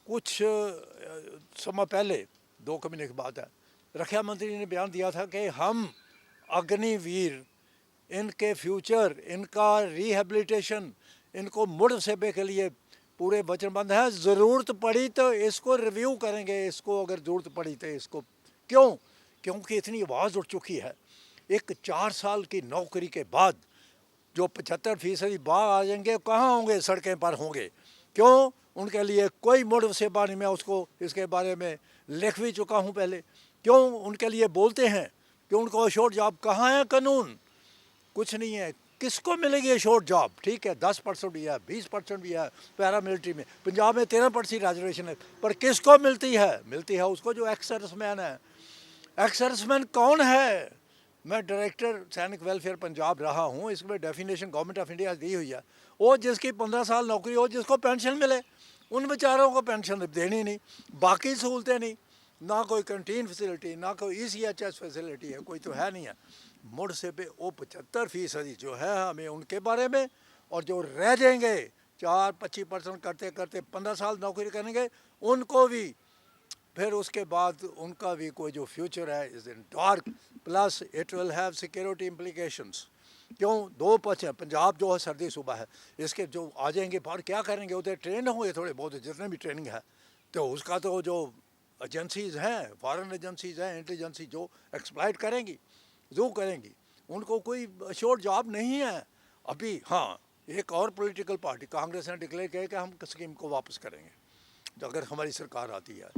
कुछ समय पहले 2 महीने की बात है, रक्षा मंत्री ने बयान दिया था कि हम अग्निवीर इनके फ्यूचर, इनका रिहेबिलिटेशन, इनको मुड़ सेबे के लिए पूरे वचनबद्ध है। ज़रूरत पड़ी तो इसको रिव्यू करेंगे, इसको अगर ज़रूरत पड़ी तो इसको। क्यों? क्योंकि इतनी आवाज़ उठ चुकी है। एक 4 साल की नौकरी के बाद जो 75% बाहर आ जाएंगे, कहाँ होंगे? सड़कें पर होंगे। क्यों? उनके लिए कोई मुड़ सेबा नहीं। मैं उसको इसके बारे में लिख भी चुका हूँ पहले। क्यों उनके लिए बोलते हैं कि उनको अशोर्ड जॉब? कहाँ है कानून? कुछ नहीं है। किसको मिलेगी अशोर्ड जॉब? ठीक है, 10% भी है, 20% भी है पैरामिलिट्री में। पंजाब में 13% रिजर्वेशन है, पर किसको मिलती है? मिलती है उसको जो एक्स सर्विसमैन है। एक्स सर्विसमैन कौन है? मैं डायरेक्टर सैनिक वेलफेयर पंजाब रहा हूँ, इसमें डेफिनेशन गवर्नमेंट ऑफ इंडिया दी हुई है। वो जिसकी 15 साल नौकरी हो, जिसको पेंशन मिले, उन बेचारों को पेंशन देनी नहीं, बाकी सहूलतें नहीं, ना कोई कैंटीन फैसिलिटी, ना कोई ECHS फैसिलिटी है, कोई तो है नहीं है। मुड़ से पे वो 75% जो है हमें उनके बारे में, और जो रह जाएंगे 4-25% करते करते 15 साल नौकरी करेंगे, उनको भी फिर उसके बाद उनका भी कोई जो फ्यूचर है is in dark, plus it will have security implications. क्यों? 2 पक्ष है। पंजाब जो है सर्दी सूबा है, इसके जो आ जाएंगे बाहर क्या करेंगे? उधर ट्रेन होंगे थोड़े बहुत, जितने भी ट्रेनिंग है, तो उसका तो जो एजेंसीज़ हैं, फॉरेन एजेंसीज़ हैं, इंटेलिजेंसी जो एक्सप्लॉइट करेंगी, जो करेंगी, उनको कोई श्योर जॉब नहीं है अभी। हाँ, एक और पॉलिटिकल पार्टी कांग्रेस ने डिक्लेयर किया कि हम स्कीम को वापस करेंगे तो अगर हमारी सरकार आती है।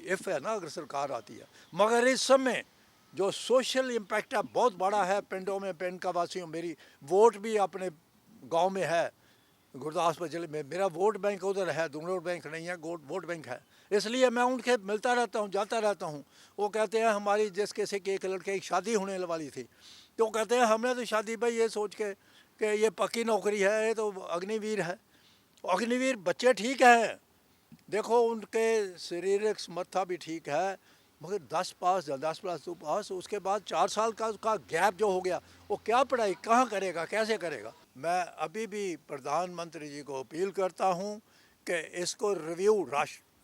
इफ़ है ना, अगर सरकार आती है। मगर इस समय जो सोशल इम्पैक्ट है बहुत बड़ा है। पिंडों में, पिंड का वासियों, मेरी वोट भी अपने गांव में है, गुरदासपुर जिले में। मेरा वोट बैंक उधर है, दूर बैंक नहीं है, वोट बैंक है। इसलिए मैं उनके मिलता रहता हूँ, जाता रहता हूँ। वो कहते हैं हमारी जिस किसी के एक लड़के की शादी होने वाली थी, तो कहते हैं हमने तो शादी भाई ये सोच के कि ये पक्की नौकरी है, ये तो अग्निवीर है। अग्निवीर बच्चे ठीक हैं, देखो उनके शारीरिक समर्था भी ठीक है, मगर 10 प्लस 2 पास, उसके बाद 4 साल का उसका गैप जो हो गया, वो क्या पढ़ाई कहाँ करेगा, कैसे करेगा? मैं अभी भी प्रधानमंत्री जी को अपील करता हूँ कि इसको रिव्यू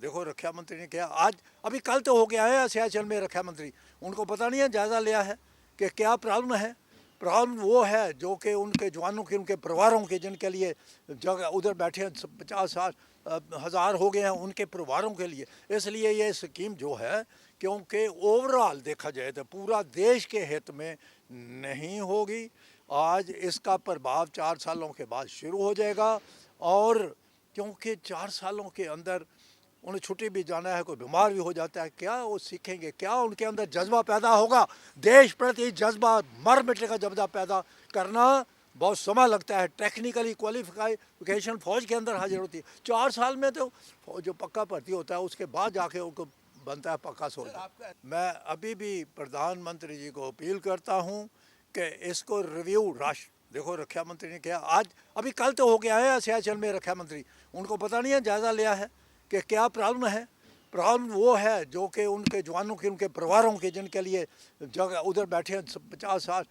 देखो रक्षा मंत्री ने किया आज, अभी कल तो हो गया है सियाचिन में रक्षा मंत्री, उनको पता नहीं है, जायज़ा लिया है कि क्या प्रॉब्लम है। प्रॉब्लम वो है जो कि उनके जवानों की, उनके परिवारों के, जिनके लिए जगह उधर बैठे 50-60 हज़ार हो गए हैं, उनके परिवारों के लिए। इसलिए ये स्कीम जो है, क्योंकि ओवरऑल देखा जाए तो पूरा देश के हित में नहीं होगी। आज इसका प्रभाव 4 सालों के बाद शुरू हो जाएगा, और क्योंकि 4 सालों के अंदर उन्हें छुट्टी भी जाना है, कोई बीमार भी हो जाता है, क्या वो सीखेंगे? क्या उनके अंदर जज्बा पैदा होगा? देश प्रति जज्बा, मर मिटने का जज्बा पैदा करना बहुत समय लगता है। टेक्निकली क्वालिफिकेशन फ़ौज के अंदर हाजिर होती है। 4 साल में तो जो पक्का भर्ती होता है उसके बाद जाके उनको बनता है पक्का सोल्जर। मैं अभी भी प्रधानमंत्री जी को अपील करता हूँ कि इसको रिव्यू देखो रक्षा मंत्री ने किया आज, अभी कल तो हो गया है सियाचिन में रक्षा मंत्री, उनको पता नहीं है, जायज़ा लिया है कि क्या प्रॉब्लम है। प्रॉब्लम वो है जो कि उनके जवानों की, उनके परिवारों के, जिनके लिए जगह उधर बैठे 50-60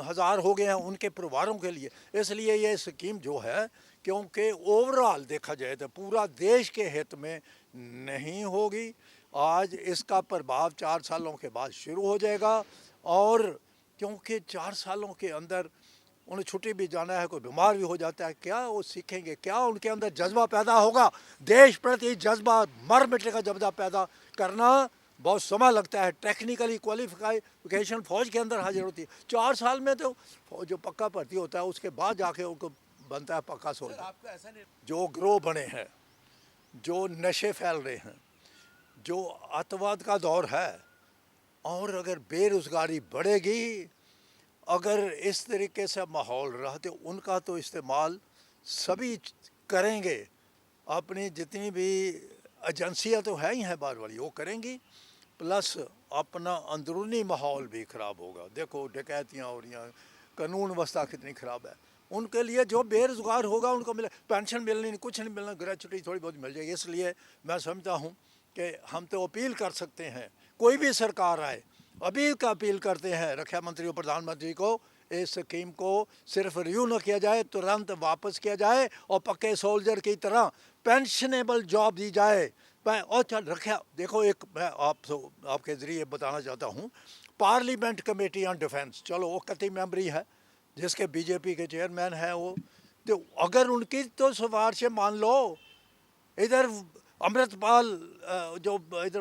हज़ार हो गए हैं, उनके परिवारों के लिए। इसलिए ये स्कीम जो है, क्योंकि ओवरऑल देखा जाए तो पूरा देश के हित में नहीं होगी। आज इसका प्रभाव 4 सालों के बाद शुरू हो जाएगा, और क्योंकि 4 सालों के अंदर उन्हें छुट्टी भी जाना है, कोई बीमार भी हो जाता है, क्या वो सीखेंगे? क्या उनके अंदर जज्बा पैदा होगा? देश प्रति जज्बा, मर मिटने का जज्बा पैदा करना बहुत समय लगता है। टेक्निकली क्वालिफिकेशन फ़ौज के अंदर हाजिर होती है। 4 साल में तो जो पक्का भर्ती होता है उसके बाद जाके उनको बनता है पक्का सोल्जर। जो ग्रोह बने हैं, जो नशे फैल रहे हैं, जो आतंकवाद का दौर है, और अगर बेरोज़गारी बढ़ेगी, अगर इस तरीके से माहौल रहा, तो उनका तो इस्तेमाल सभी करेंगे। अपनी जितनी भी एजेंसियाँ तो है ही हैं बाहर वाली, वो करेंगी, प्लस अपना अंदरूनी माहौल भी ख़राब होगा। देखो डकैतियाँ हो रही हैं, कानून व्यवस्था कितनी ख़राब है। उनके लिए जो बेरोज़गार होगा उनको मिले, पेंशन मिलनी नहीं, कुछ नहीं मिलना, ग्रेचुटी थोड़ी बहुत मिल जाएगी। इसलिए मैं समझता हूँ कि हम तो अपील कर सकते हैं, कोई भी सरकार आए, अभी का अपील करते हैं रक्षा मंत्री और प्रधानमंत्री को, इस स्कीम को सिर्फ रिव्यू न किया जाए, तुरंत वापस किया जाए, और पक्के सोल्जर की तरह पेंशनेबल जॉब दी जाए, میں اور چل رکھا دیکھو ایک میں آپ کے ذریعے بتانا چاہتا ہوں پارلیمنٹ کمیٹی آن ڈیفینس چلو وہ کتی ممبری ہے جس کے بی جے پی کے چیئرمین ہیں وہ تو اگر ان کی تو سفارشیں مان لو ادھر امرت پال جو ادھر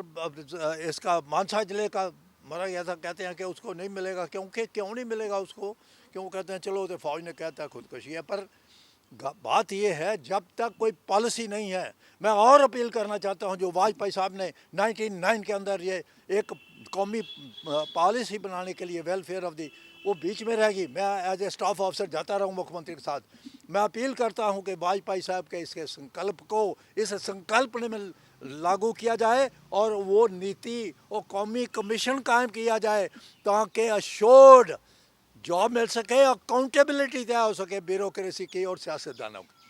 اس کا مانسا ضلع کا مرا گیا تھا کہتے ہیں کہ اس کو نہیں ملے گا کیونکہ کیوں نہیں ملے گا اس کو کیوں کہتے ہیں چلو تو فوج نے کہتا ہے خودکشی ہے پر بات یہ ہے جب تک کوئی پالیسی نہیں ہے میں اور اپیل کرنا چاہتا ہوں جو واجپئی صاحب نے 99 کے اندر یہ ایک قومی پالیسی بنانے کے لیے ویلفیئر آف دی وہ بیچ میں رہ گئی میں ایز اے اسٹاف آفیسر جاتا رہا ہوں مکھ منتری کے ساتھ میں اپیل کرتا ہوں کہ واجپئی صاحب کے اس کے سنکلپ کو اس سنکلپ میں لاگو کیا جائے اور وہ نیتی اور قومی کمیشن قائم کیا جائے تاکہ اشورڈ جاب مل سکے اکاؤنٹیبلٹی طے ہو سکے بیوروکریسی کی اور سیاستدانوں کی